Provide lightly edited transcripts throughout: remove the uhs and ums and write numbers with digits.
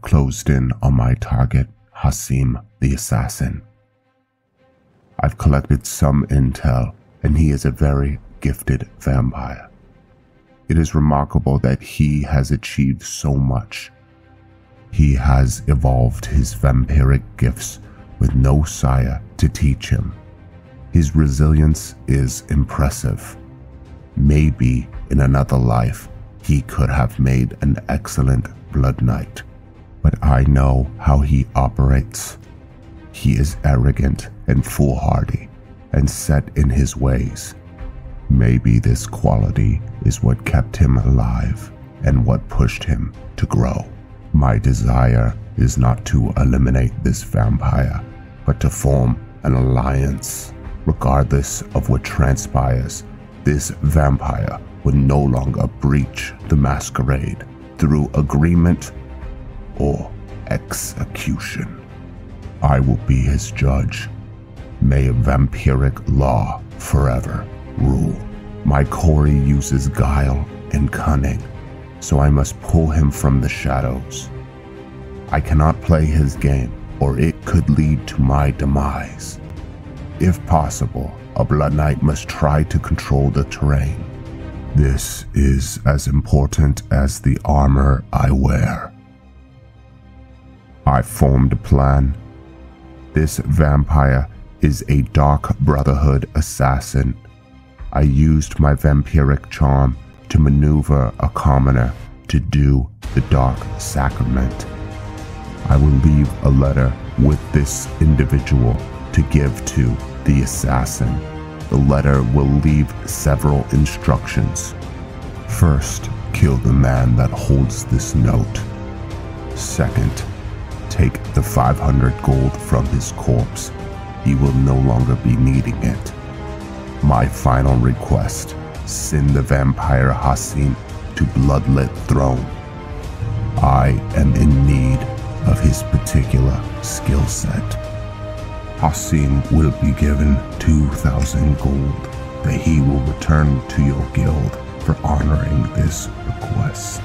closed in on my target, Hasim the Assassin. I've collected some intel, and he is a very gifted vampire. It is remarkable that he has achieved so much. He has evolved his vampiric gifts with no sire to teach him. His resilience is impressive. Maybe in another life, he could have made an excellent Blood Knight. But I know how he operates. He is arrogant and foolhardy and set in his ways. Maybe this quality is what kept him alive and what pushed him to grow. My desire is not to eliminate this vampire, but to form an alliance. Regardless of what transpires, this vampire would no longer breach the masquerade through agreement or execution. I will be his judge. May vampiric law forever rule. My Corey uses guile and cunning, so I must pull him from the shadows. I cannot play his game, or it could lead to my demise. If possible, a Blood Knight must try to control the terrain. This is as important as the armor I wear. I formed a plan. This vampire is a Dark Brotherhood assassin. I used my vampiric charm to maneuver a commoner to do the Dark Sacrament. I will leave a letter with this individual to give to the assassin. The letter will leave several instructions. First, kill the man that holds this note. Second, take the 500 gold from his corpse. He will no longer be needing it. My final request, send the vampire Hasim to Bloodlit Throne. I am in need of his particular skill set. Hasim will be given 2,000 gold that he will return to your guild for honoring this request.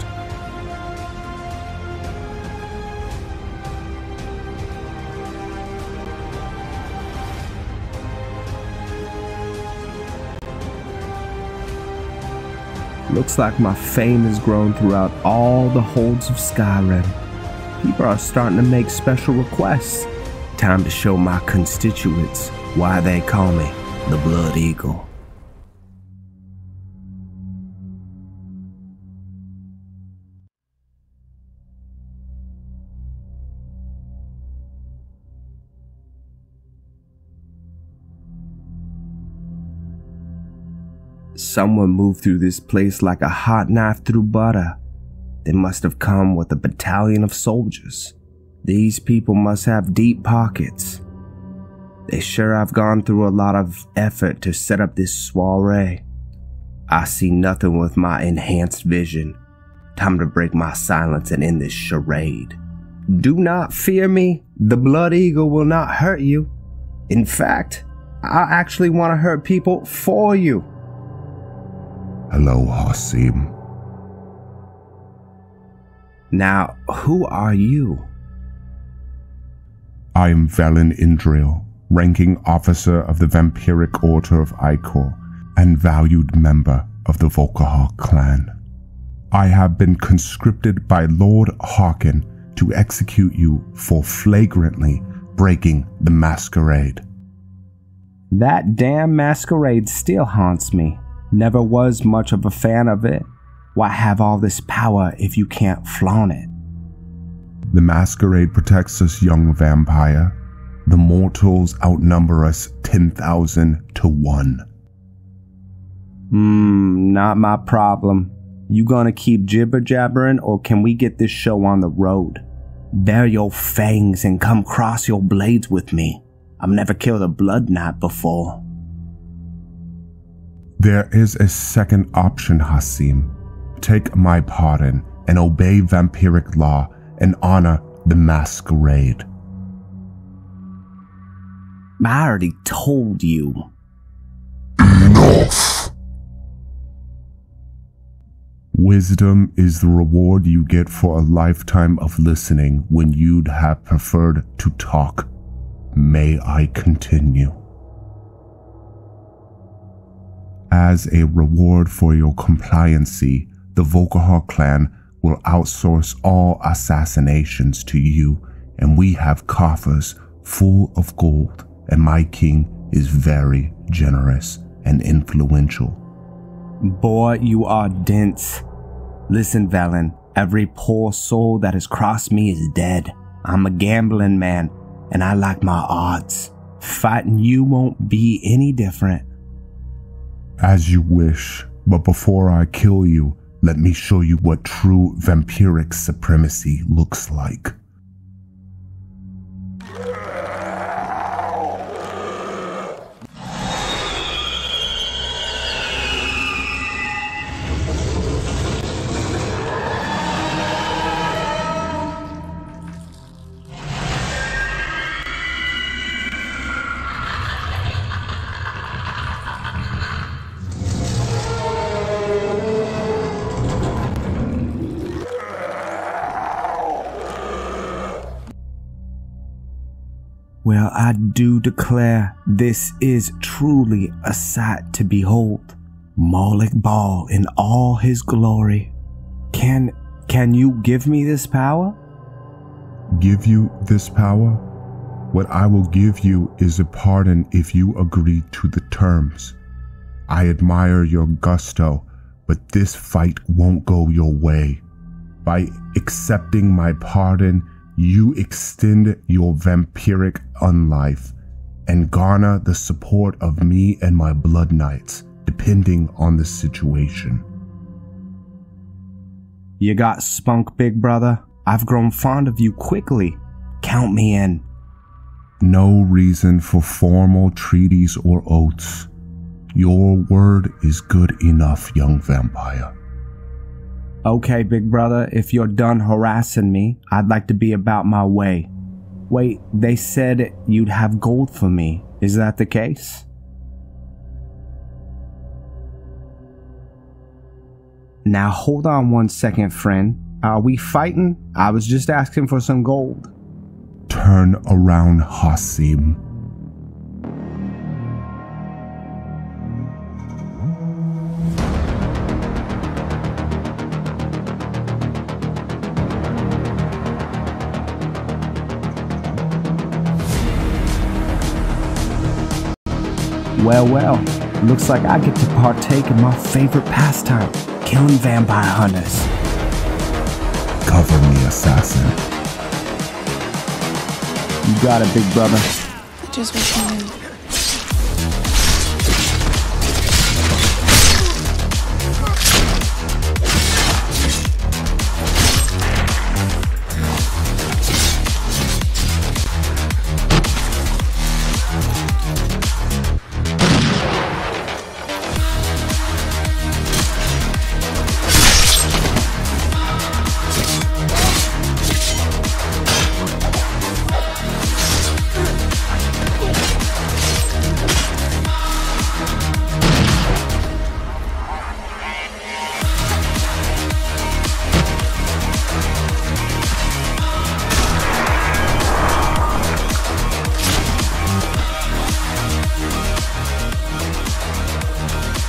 Looks like my fame has grown throughout all the holds of Skyrim. People are starting to make special requests. Time to show my constituents why they call me the Blood Eagle. Someone moved through this place like a hot knife through butter. They must have come with a battalion of soldiers. These people must have deep pockets. They sure have gone through a lot of effort to set up this soiree. I see nothing with my enhanced vision. Time to break my silence and end this charade. Do not fear me. The Blood Eagle will not hurt you. In fact, I actually want to hurt people for you. Hello, Hasim. Now, who are you? I am Velyn Indoril, ranking officer of the Vampiric Order of Icor and valued member of the Volkahar clan. I have been conscripted by Lord Harkon to execute you for flagrantly breaking the masquerade. That damn masquerade still haunts me. Never was much of a fan of it. Why have all this power if you can't flaunt it? The masquerade protects us, young vampire. The mortals outnumber us 10,000 to 1. Not my problem. You gonna keep jibber-jabbering, or can we get this show on the road? Bare your fangs and come cross your blades with me. I've never killed a Blood Knight before. There is a second option, Hasim. Take my pardon and obey vampiric law and honor the masquerade. I already told you. Enough! Wisdom is the reward you get for a lifetime of listening when you'd have preferred to talk. May I continue? As a reward for your compliancy, the Volkihar clan will outsource all assassinations to you, and we have coffers full of gold, and my king is very generous and influential. Boy, you are dense. Listen, Velyn, every poor soul that has crossed me is dead. I'm a gambling man, and I like my odds. Fighting you won't be any different. As you wish, but before I kill you, let me show you what true vampiric supremacy looks like. Well, I do declare this is truly a sight to behold. Moloch Ball in all his glory. Can you give me this power? Give you this power? What I will give you is a pardon if you agree to the terms. I admire your gusto, but this fight won't go your way. By accepting my pardon, you extend your vampiric unlife and garner the support of me and my blood knights, depending on the situation. You got spunk, big brother. I've grown fond of you quickly. Count me in. No reason for formal treaties or oaths. Your word is good enough, young vampire. Okay, big brother, if you're done harassing me, I'd like to be about my way. Wait, they said you'd have gold for me. Is that the case? Now hold on one second, friend. Are we fighting? I was just asking for some gold. Turn around, Hasim. Well, looks like I get to partake in my favorite pastime, killing vampire hunters. Cover me, assassin. You got it, big brother. Just what you knew.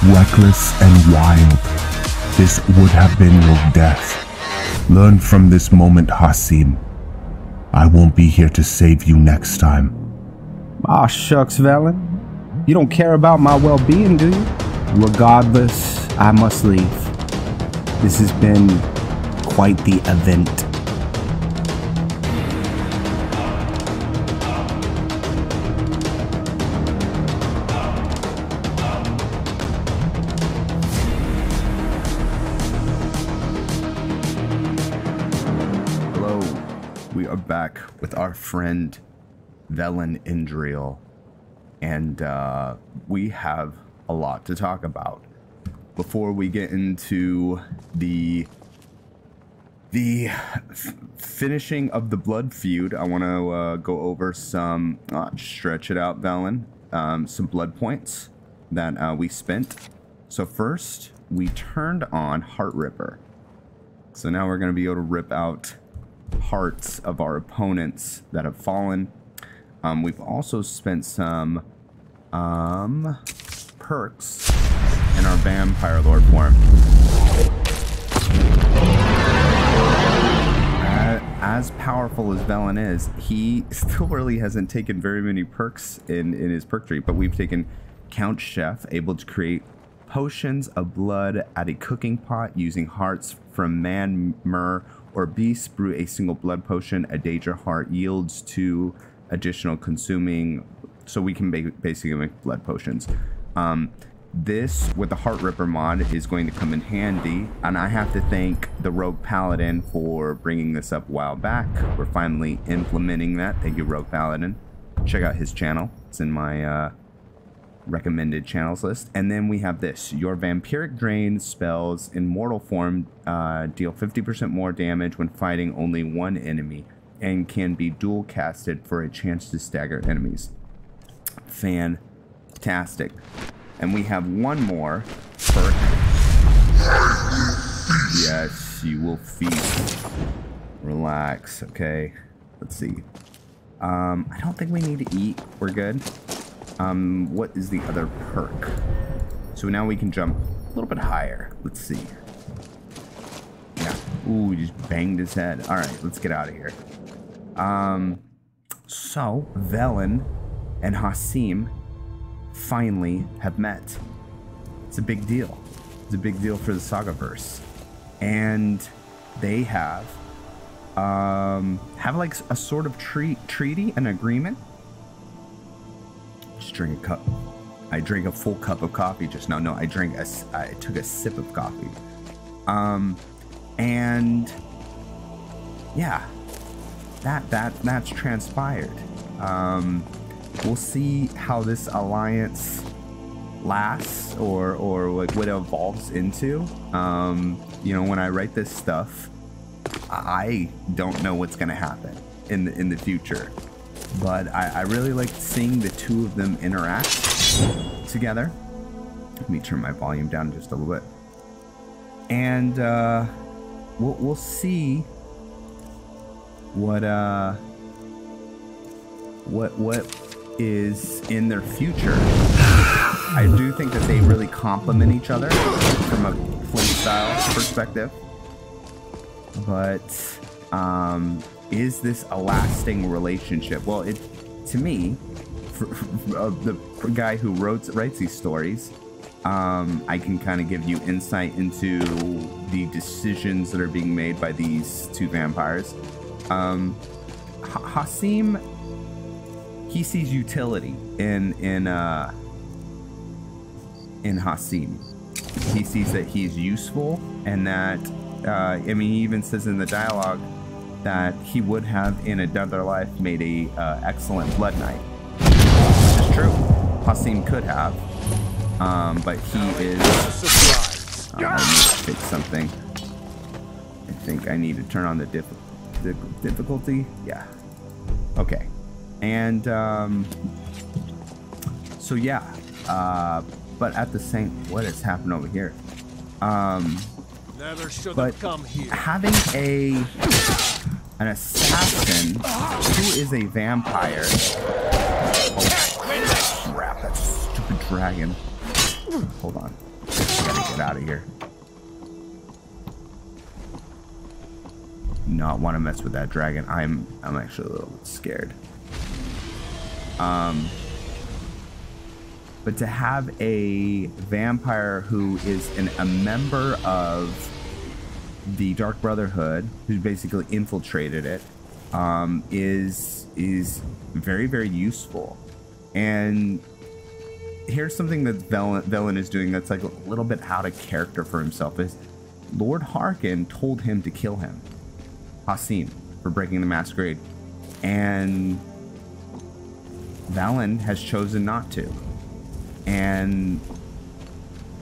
Reckless and wild, this would have been your death. Learn from this moment, Hasim. I won't be here to save you next time. Aw, shucks, Velyn. You don't care about my well-being, do you? Regardless, I must leave. This has been quite the event. We are back with our friend Velyn Indoril, and we have a lot to talk about. Before we get into the finishing of the blood feud, I want to go over some, stretch it out, Velyn, some blood points that we spent. So first, we turned on Heart Ripper. So now we're going to be able to rip out hearts of our opponents that have fallen. We've also spent some perks in our Vampire Lord form. As powerful as Velyn is, he still really hasn't taken very many perks in his perk tree, but we've taken Count Chef, able to create potions of blood at a cooking pot using hearts from man, myrrh, or beast. Brew a single blood potion. A Daedra heart yields 2 additional consuming, so we can basically make blood potions. This, with the Heart Ripper mod, is going to come in handy, and I have to thank the Rogue Paladin for bringing this up a while back. We're finally implementing that. Thank you, Rogue Paladin. Check out his channel. It's in my recommended channels list. And then we have this. Your Vampiric Drain spells in mortal form deal 50% more damage when fighting only one enemy, and can be dual casted for a chance to stagger enemies. Fantastic. And we have one more perk. Yes, you will feast. Relax, okay. Let's see. I don't think we need to eat. We're good. What is the other perk? So now we can jump a little bit higher. Let's see. Yeah. Ooh, he just banged his head. Alright, let's get out of here. So, Velyn and Hasim finally have met. It's a big deal. It's a big deal for the Sagaverse. And they have like a sort of treaty, an agreement. Just drink a cup. I drank a full cup of coffee just now. No, I took a sip of coffee. And yeah, that's transpired. We'll see how this alliance lasts, or like what it evolves into. You know, when I write this stuff, I don't know what's gonna happen in the future, but I really like seeing the two of them interact together. Let me turn my volume down just a little bit, and we'll see what is in their future. I do think that they really complement each other from a playstyle perspective. But is this a lasting relationship? Well, to me, for the guy who writes these stories, I can kind of give you insight into the decisions that are being made by these two vampires. Hasim, he sees utility in Hasim. He sees that he's useful, and that I mean, he even says in the dialogue that he would have in another life made a excellent Blood Knight. Which is true. Hasim could have, but he is. I need to fix something. I think I need to turn on the difficulty. Yeah. Okay. And so yeah. But at the same, what has happened over here? Never should but have come here. Having an assassin who is a vampire. Oh crap! That stupid dragon. Hold on. I gotta get out of here. Not want to mess with that dragon. I'm actually a little bit scared. But to have a vampire who is a member of the Dark Brotherhood, who's basically infiltrated it, is very, very useful. And here's something that Velyn is doing that's like a little bit out of character for himself. Is Lord Harkon told him to kill him, Hasim, for breaking the masquerade, and Velyn has chosen not to. And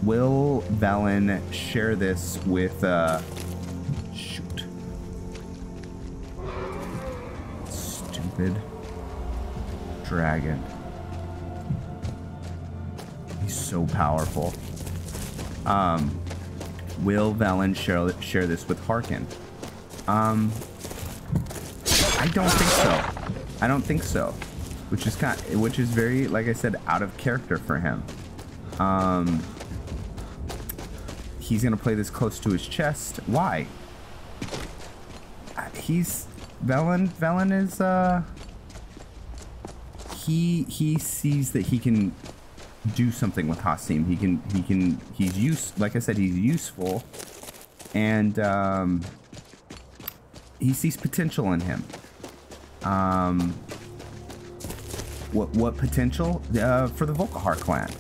will Velyn share this with shoot, stupid dragon? He's so powerful. Will Velyn share this with Harkon? I don't think so. I don't think so. Which is very, like I said, out of character for him. He's gonna play this close to his chest. Why? Velyn is he sees that he can do something with Hasim. Like I said, he's useful, and he sees potential in him. What potential? For the Volkihar clan.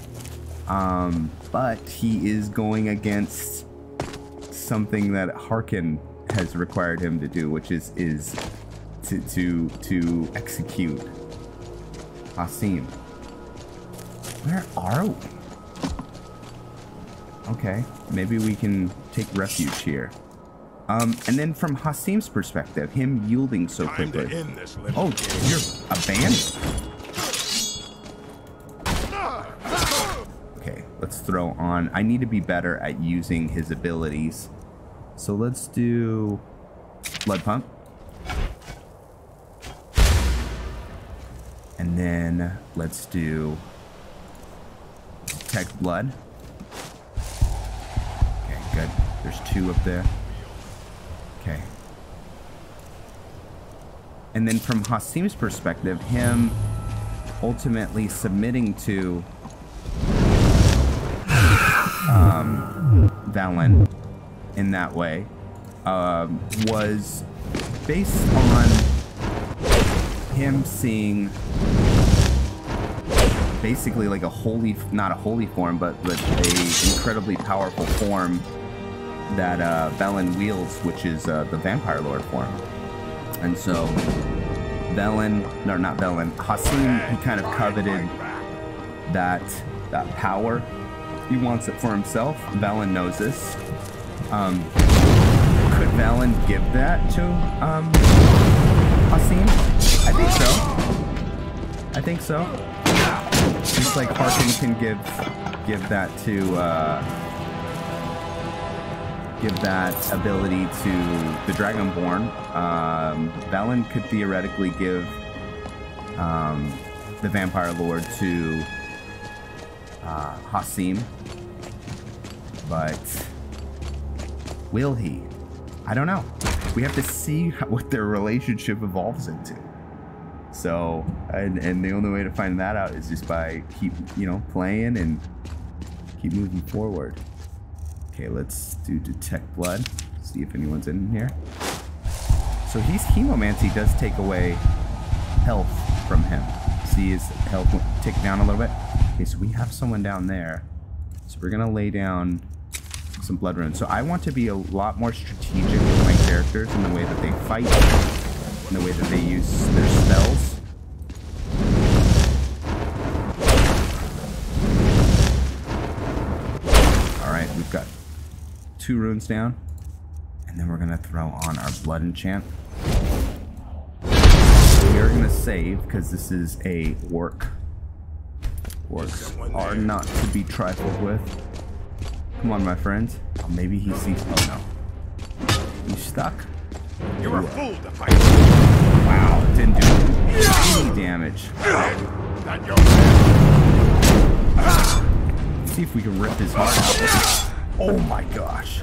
But he is going against something that Harkon has required him to do, which is to execute Hasim. Where are we? Okay, maybe we can take refuge here. And then from Hasim's perspective, him yielding so quickly. Oh, you're a band? Okay, let's throw on. I need to be better at using his abilities. So let's do Blood Pump. And then let's do Detect Blood. Okay, good. There's 2 up there. Okay. And then from Hasim's perspective, him ultimately submitting to Velyn in that way was based on him seeing basically like not a holy form, but a incredibly powerful form that Velyn wields, which is the Vampire Lord form. And so Hasim, he kind of coveted that power. He wants it for himself. Velyn knows this. Could Velyn give that to Hasim? I think so. Just like Harkon can give that to give that ability to the Dragonborn. Velyn could theoretically give the Vampire Lord to Hasim, but will he? I don't know. We have to see what their relationship evolves into. So, and the only way to find that out is just by keep playing and keep moving forward. Okay, let's do Detect Blood. See if anyone's in here. So Hemomancy does take away health from him. See his health tick down a little bit. Okay, so we have someone down there. So we're gonna lay down some blood runes. So I want to be a lot more strategic with my characters in the way that they fight, in the way that they use their spells. Alright, we've got 2 runes down. And then we're gonna throw on our blood enchant. We are gonna save because this is a orc. Orcs are not to be trifled with. Come on, my friends. Oh, maybe he sees. Oh no. You stuck? You're a fool to fight. Wow, it didn't do any damage. Let's see if we can rip his heart out. Oh my gosh.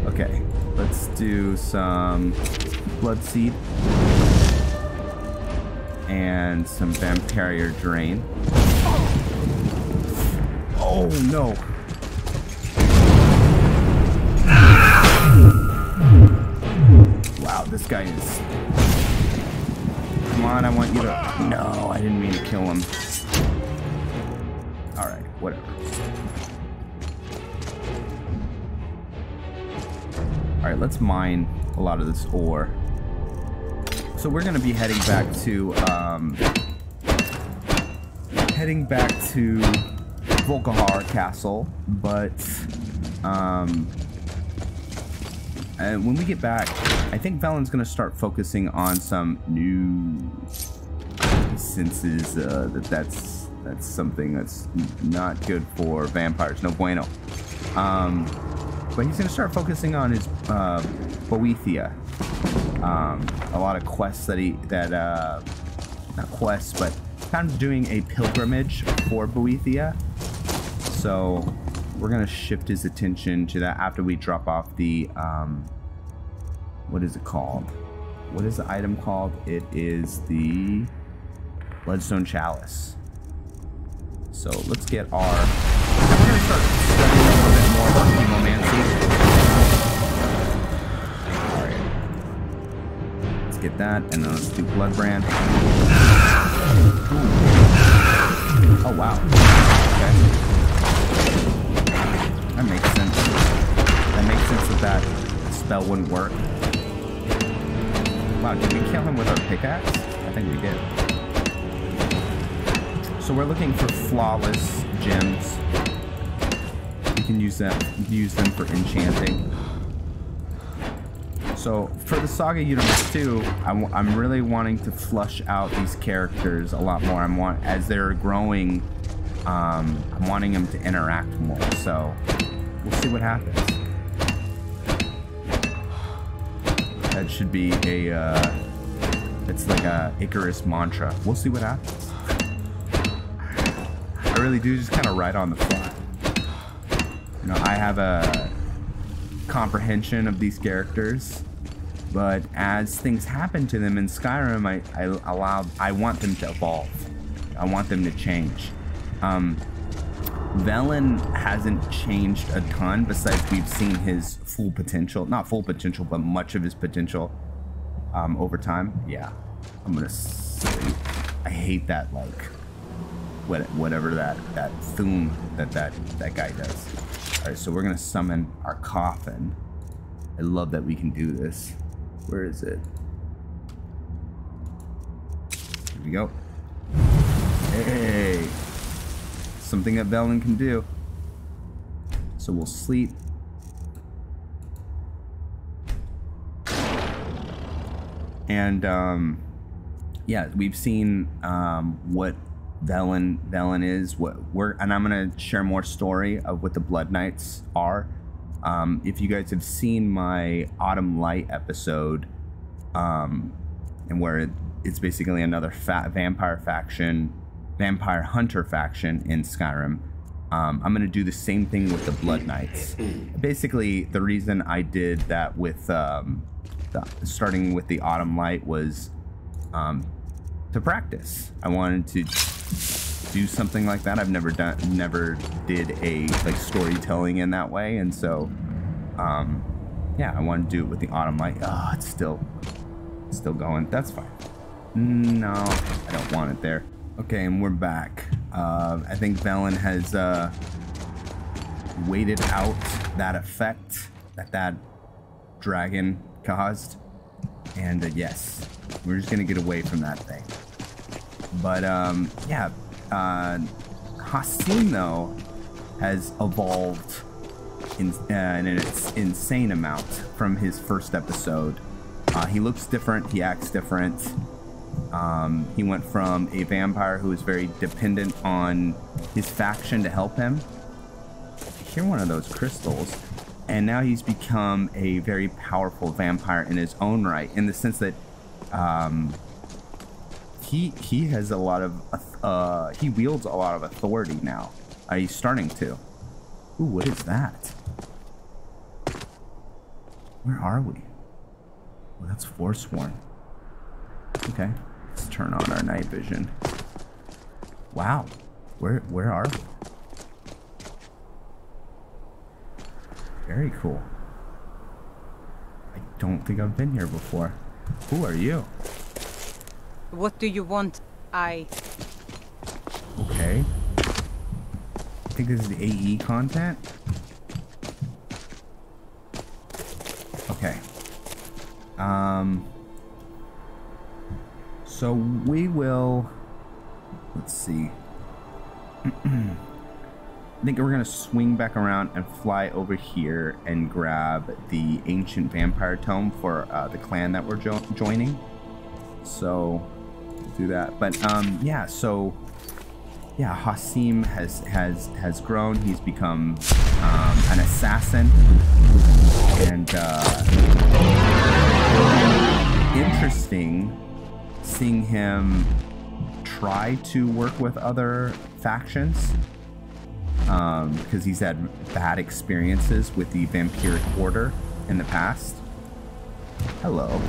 Okay, let's do some Blood Seed and some Vampire Drain. Oh no. Wow, this guy is... Come on, I want you to... No, I didn't mean to kill him. Alright, whatever. Alright, let's mine a lot of this ore. So we're gonna be heading back to Volkihar Castle, but and when we get back, I think Velyn's gonna start focusing on some new senses. That's something that's not good for vampires. No bueno. But he's gonna start focusing on his Boethia. A lot of quests not quests, but kind of doing a pilgrimage for Boethia. So we're gonna shift his attention to that after we drop off the what is it called? What is the item called? It is the Bloodstone Chalice. So let's get our... We're gonna start studying a little bit more about Hemomancy. Alright. Let's get that, and then let's do Bloodbrand. Oh wow. Okay. That makes sense. That makes sense that spell wouldn't work. Wow, did we kill him with our pickaxe? I think we did. So we're looking for flawless gems. We can use them for enchanting. So for the Saga Universe 2, I'm really wanting to flush out these characters a lot more. As they're growing, I'm wanting them to interact more. So we'll see what happens. That should be it's like a Icarus mantra. We'll see what happens. I really do just kind of write on the fly. You know, I have a comprehension of these characters, but as things happen to them in Skyrim, I want them to evolve. I want them to change. Velyn hasn't changed a ton, besides we've seen his full potential. Not full potential, but much of his potential over time. Yeah, I'm gonna say, I hate that, like, whatever that thum that guy does. Alright, so we're gonna summon our coffin. I love that we can do this. Where is it? Here we go. Hey! Something that Velyn can do. So we'll sleep. And yeah, we've seen what Velyn is. And I'm gonna share more story of what the Blood Knights are. If you guys have seen my Autumn Light episode, and where it's basically another vampire hunter faction in Skyrim. I'm going to do the same thing with the Blood Knights. Basically, the reason I did that with starting with the Autumn Light was to practice. I wanted to do something like that. I've never did a like storytelling in that way, and so yeah, I want to do it with the Autumn Light. Oh, it's still going. That's fine. No, I don't want it there. Okay, and we're back. I think Velyn has waited out that effect that dragon caused, and yes, we're just gonna get away from that thing. But yeah, Hassim though has evolved in an insane amount from his first episode. He looks different. He acts different. He went from a vampire who was very dependent on his faction to help him. I hear one of those crystals. And now he's become a very powerful vampire in his own right, in the sense that he has a lot of he wields a lot of authority now. He's starting to. Ooh, what is that? Where are we? Oh, that's Forsworn. Okay, let's turn on our night vision. Wow, where are we? Very cool. I don't think I've been here before. Who are you? What do you want? Okay. I think this is the AE content. Okay. So we will, let's see. I think we're gonna swing back around and fly over here and grab the ancient vampire tome for the clan that we're joining. So we'll do that. But yeah, so yeah, Hasim has grown. He's become an assassin, and interesting seeing him try to work with other factions, because he's had bad experiences with the Vampiric Order in the past. Hello.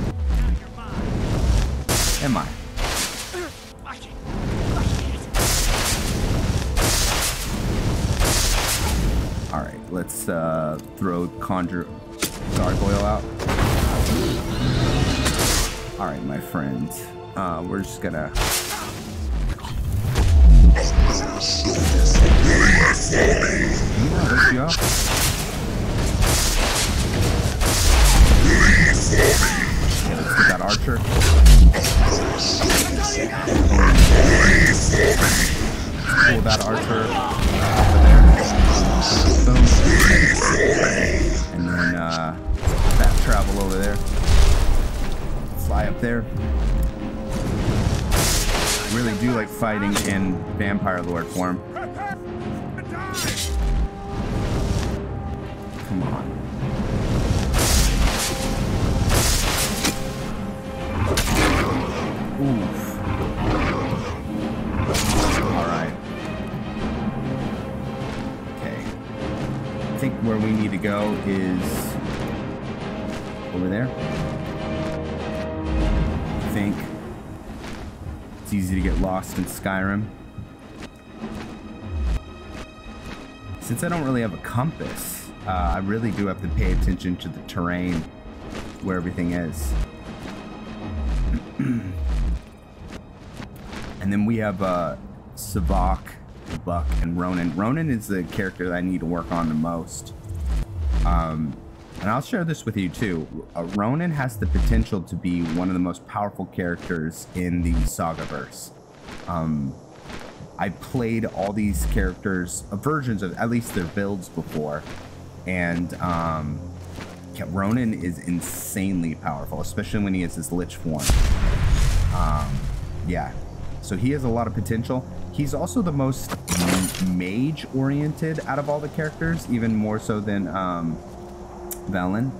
Am I? Alright, let's throw Conjure Gargoyle out. Alright, my friends. We're just gonna... lift you up. Yeah, let's get that archer. Pull that archer over there. Boom. And then fast travel over there. Fly up there. Really do like fighting in Vampire Lord form. Come on. Oof. Alright. Okay. I think where we need to go is over there. I think it's easy to get lost in Skyrim. Since I don't really have a compass, I really do have to pay attention to the terrain, where everything is. And then we have Savak, Buck, and Ronan. Ronan is the character that I need to work on the most. And I'll share this with you too. Ronan has the potential to be one of the most powerful characters in the Sagaverse. I played all these characters, versions of at least their builds before, and yeah, Ronan is insanely powerful, especially when he has his Lich form. Yeah, so he has a lot of potential. He's also the most mage-oriented out of all the characters, even more so than Velyn.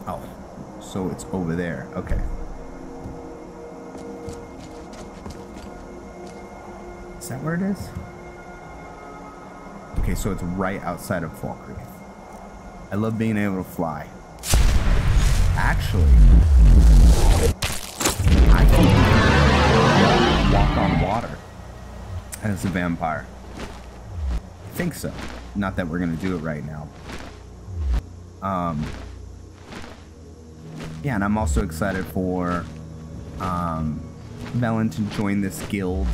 Oh, so it's over there. Okay. Is that where it is? Okay, so it's right outside of Falkreath. I love being able to fly. Actually, I can walk on water as a vampire. I think so. Not that we're gonna do it right now. Yeah, and I'm also excited for Velyn to join this guild.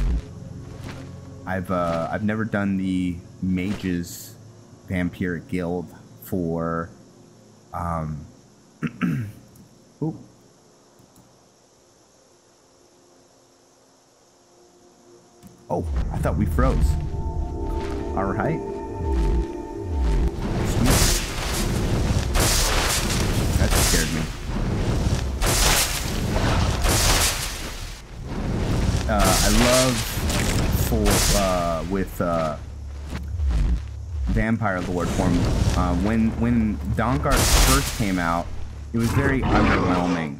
I've never done the Mages Vampiric Guild for Ooh. Oh, I thought we froze. All right. Sweet. That scared me. I love with Vampire Lord form. When Dawnguard first came out, it was very underwhelming.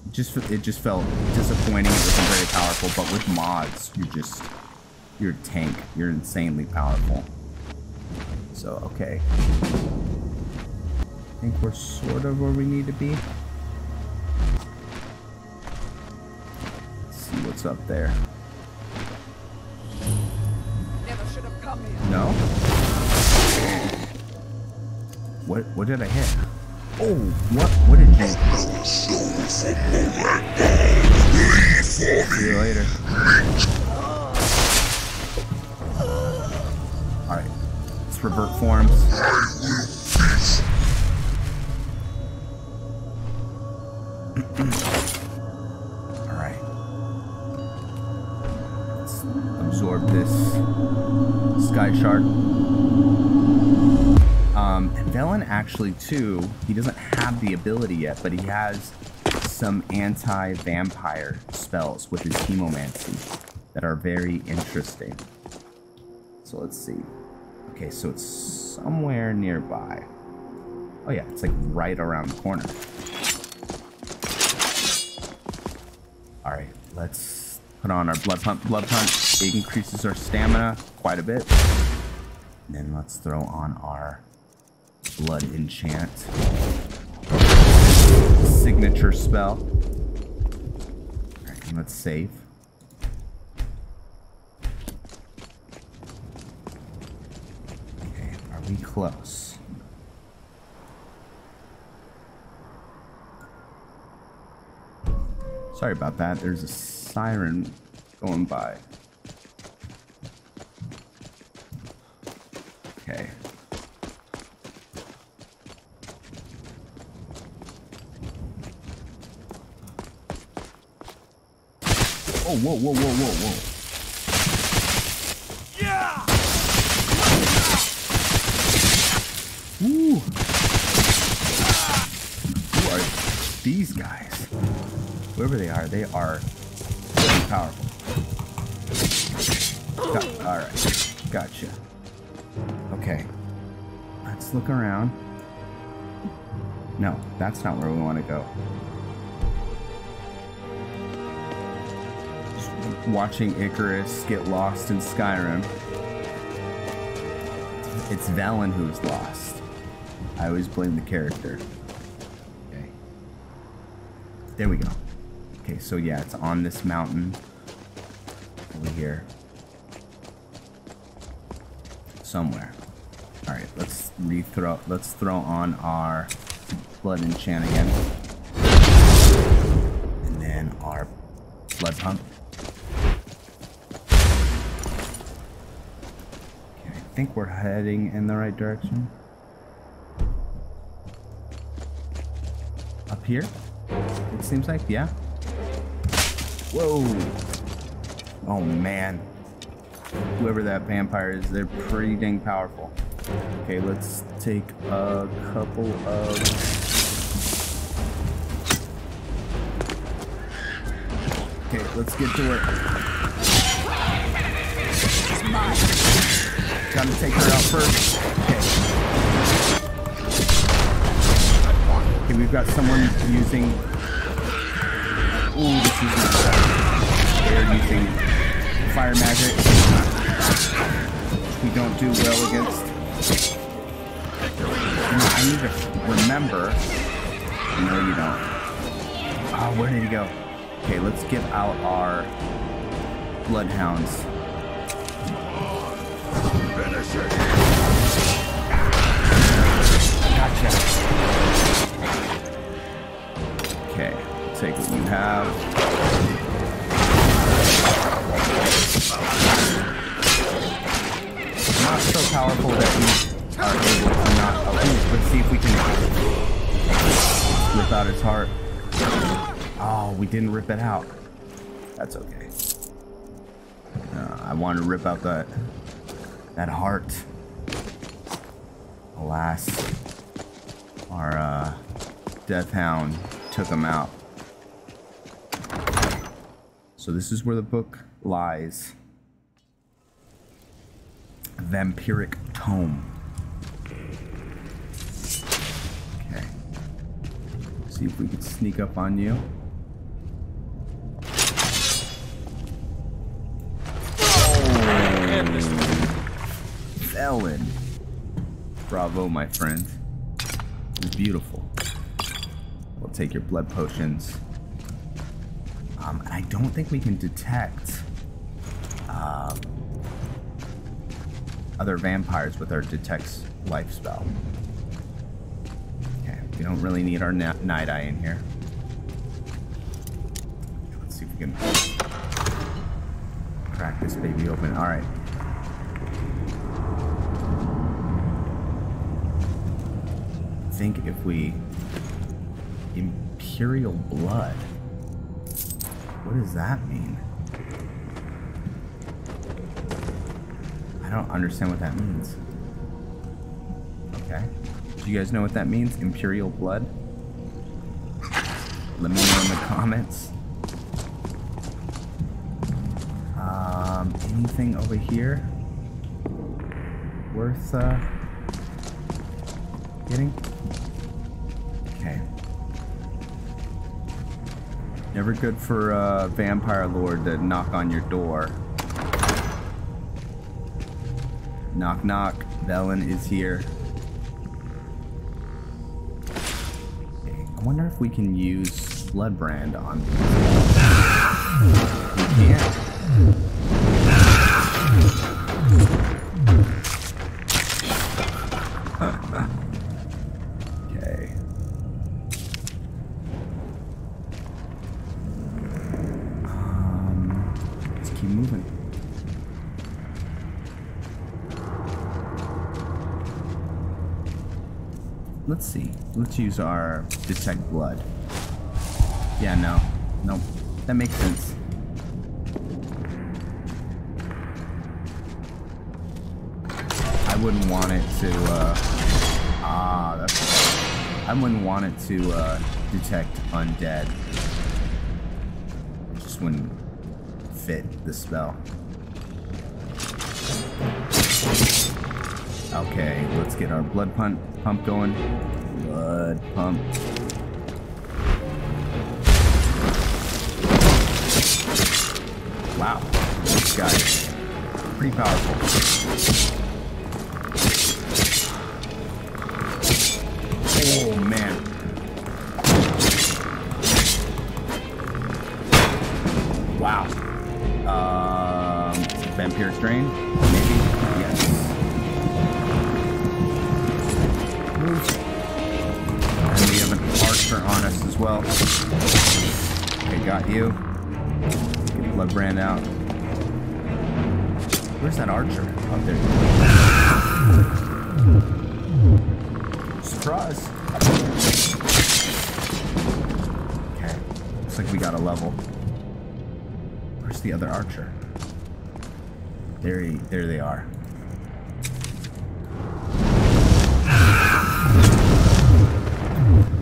It just felt disappointing. It wasn't very powerful. But with mods, you're a tank. You're insanely powerful. So okay, I think we're sort of where we need to be. Let's see what's up there. Never should have come here. No. What did I hit? Oh, what did you... See you later. Alright. Let's revert forms. Alright. Let's absorb this Sky Shard. And Velyn actually too, he doesn't have the ability yet, but he has some anti-vampire spells with his Hemomancy that are very interesting. So let's see. Okay, so it's somewhere nearby. Oh yeah, it's like right around the corner. Alright, let's put on our blood pump. Blood pump, it increases our stamina quite a bit. And then let's throw on our blood enchant. Signature spell. Alright, let's save. Okay, are we close? Sorry about that, there's a siren going by. Okay. Oh, whoa, whoa, whoa, whoa, whoa. Yeah! Woo! Who are these guys? Whoever they are pretty powerful. Alright, gotcha. Okay. Let's look around. No, that's not where we want to go. Watching Icarus get lost in Skyrim. It's Velyn who's lost. I always blame the character. Okay. There we go. Okay, so yeah, it's on this mountain over here. Somewhere. Alright, let's throw on our blood enchant again. And then our blood pump. I think we're heading in the right direction. Up here? It seems like, yeah. Whoa! Oh man. Whoever that vampire is, they're pretty dang powerful. Okay, let's take a couple of... Okay, let's get to work. Gotta take her out first. Okay, we've got someone using... Ooh, this is not bad. They're using fire magic. We don't do well against. I need to remember. No, you don't. Oh, where did he go? Okay, let's get out our bloodhounds. Gotcha. Okay, take what you have. Not so powerful that we are able to not. Oh, let's see if we can rip out his heart. Oh, we didn't rip it out. That's okay. I wanted to rip out that heart. Alas, our death hound took him out. So this is where the book lies. Vampiric Tome. Okay. See if we can sneak up on you. Velyn. Bravo, my friend. It's beautiful. We'll take your blood potions. I don't think we can detect other vampires with our detect life spell. Okay, we don't really need our night eye in here. Let's see if we can crack this baby open. All right. I think if we Imperial blood. What does that mean? I don't understand what that means. Okay. Do you guys know what that means? Imperial blood? Let me know in the comments. Anything over here worth getting? Okay. Never good for a vampire lord to knock on your door. Knock knock. Velyn is here. Okay. I wonder if we can use Bloodbrand on these. We can't. Okay. Let's keep moving. Let's see. Let's use our detect blood. Yeah, no. Nope. That makes sense. I wouldn't want it to, I wouldn't want it to, detect undead. It just wouldn't fit the spell. Okay, let's get our blood pump going. Blood pump. Wow, this guy's pretty powerful. Oh man. Wow. Vampiric Drain? Maybe? Yes. And we have an archer on us as well. Okay, got you. Get Bloodbrand out. Where's that archer? Up there. Surprise. Okay. Looks like we got a level. Where's the other archer? There they are.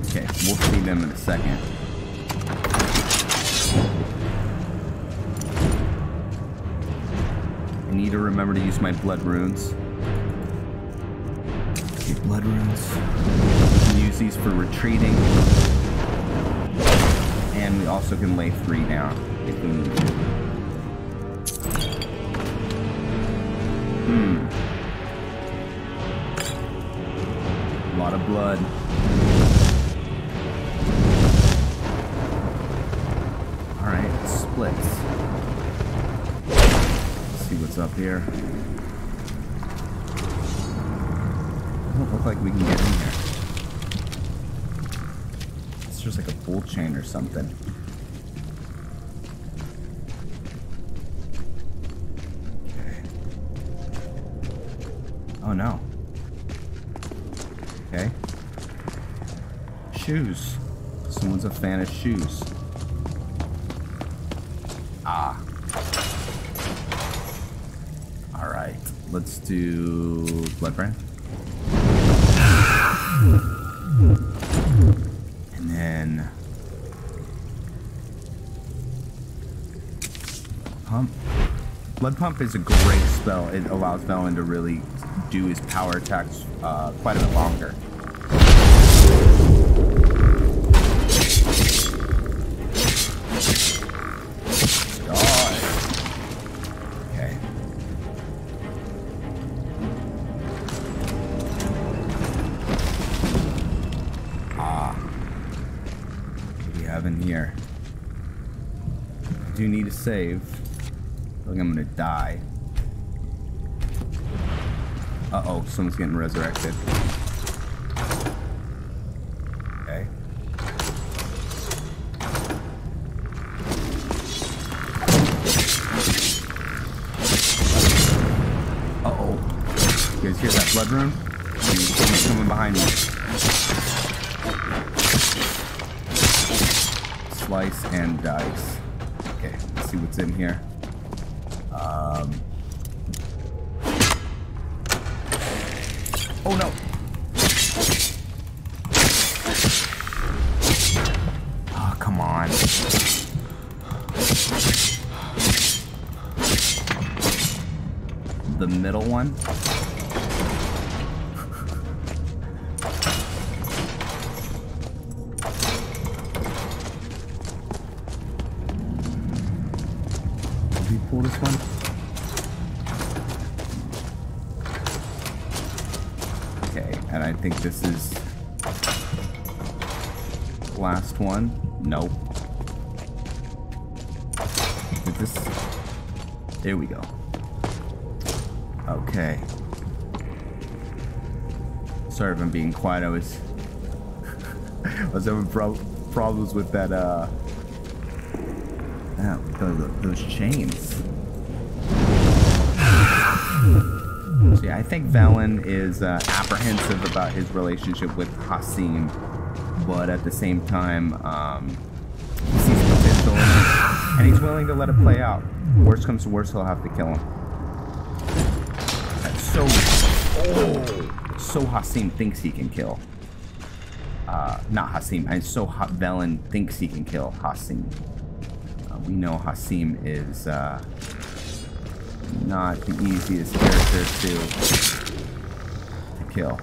Okay, we'll see them in a second. I need to remember to use my blood runes. Okay, blood runes. We can use these for retreating. And we also can lay 3 down if we need to. A lot of blood. Alright, splits. Let's see what's up here. Doesn't look like we can get in here. It's just like a bull chain or something. Oh no. Okay. Shoes. Someone's a fan of shoes. Ah. Alright. Let's do Bloodbrand. And then Pump. Blood Pump is a great spell. It allows Velyn to really do his power attacks quite a bit longer. God. Okay. What do we have in here? I do need to save. I feel like I'm gonna die. Uh-oh, someone's getting resurrected. Okay. Uh-oh. You guys hear that blood rune? Someone's coming behind me. Slice and dice. Okay, let's see what's in here. Oh no! Oh, come the middle one. Did we pull this one? Okay, and I think this is the last one. Nope. Is this? There we go. Okay. Sorry if I'm being quiet. I was having problems with that those chains. So yeah, I think Velyn is apprehensive about his relationship with Hasim, but at the same time, he sees potential and he's willing to let it play out. Worst comes to worst, he'll have to kill him. That's so Hasim thinks he can kill. Not Hasim, and so Velyn thinks he can kill Hasim. We know Hasim is not the easiest character to kill.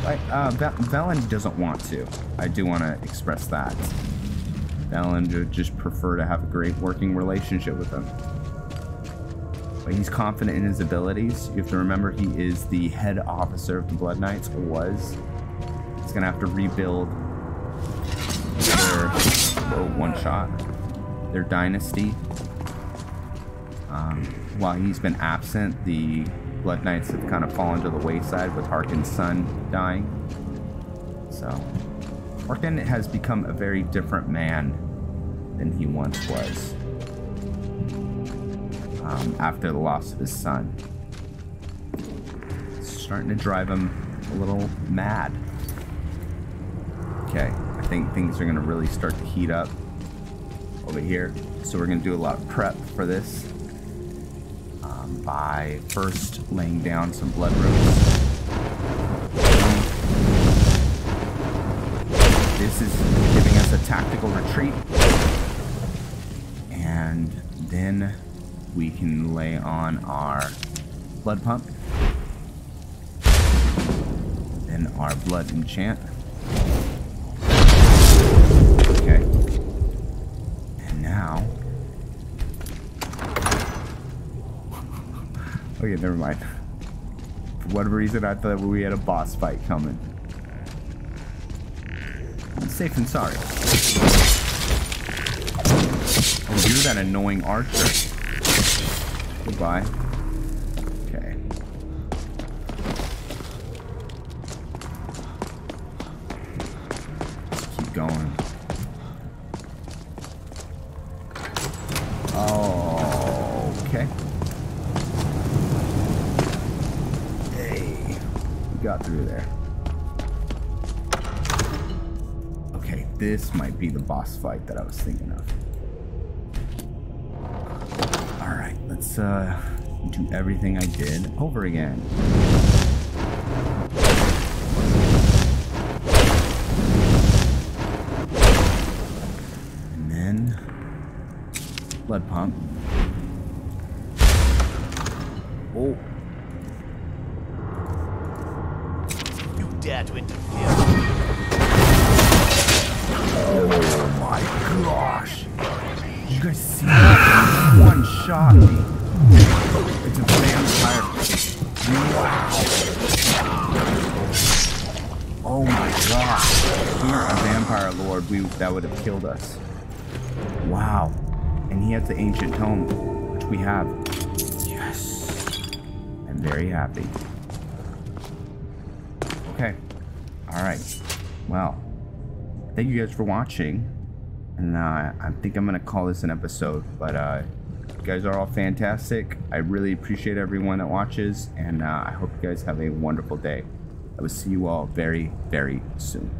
And Velyn doesn't want to. I do want to express that. Velyn would just prefer to have a great working relationship with him. But he's confident in his abilities. You have to remember he is the head officer of the Blood Knights, or was. He's gonna have to rebuild their their dynasty. While he's been absent, the Blood Knights have kind of fallen to the wayside with Harkon's son dying. So Harkon has become a very different man than he once was after the loss of his son. It's starting to drive him a little mad. Okay, I think things are going to really start to heat up over here. So we're going to do a lot of prep for this by first laying down some blood roots. This is giving us a tactical retreat. And then we can lay on our blood pump. Then our blood enchant. Okay. And now... Okay, never mind. For whatever reason, I thought we had a boss fight coming. I'm safe and sorry. Oh, you're that annoying archer. Goodbye. Okay. Let's keep going. Oh, okay. Hey, we got through there. Okay, this might be the boss fight that I was thinking of. Alright, let's do everything I did over again. And then blood pump. Oh. You dare to interfere? Oh my gosh. Did you guys see that? One shot me. It's a vampire. Wow. Oh my gosh. If we weren't a vampire lord, that would have killed us. Wow. And he has the ancient tome, which we have. Yes. I'm very happy. Okay. Alright. Well. Thank you guys for watching. And I think I'm going to call this an episode. But you guys are all fantastic. I really appreciate everyone that watches. And I hope you guys have a wonderful day. I will see you all very, very soon.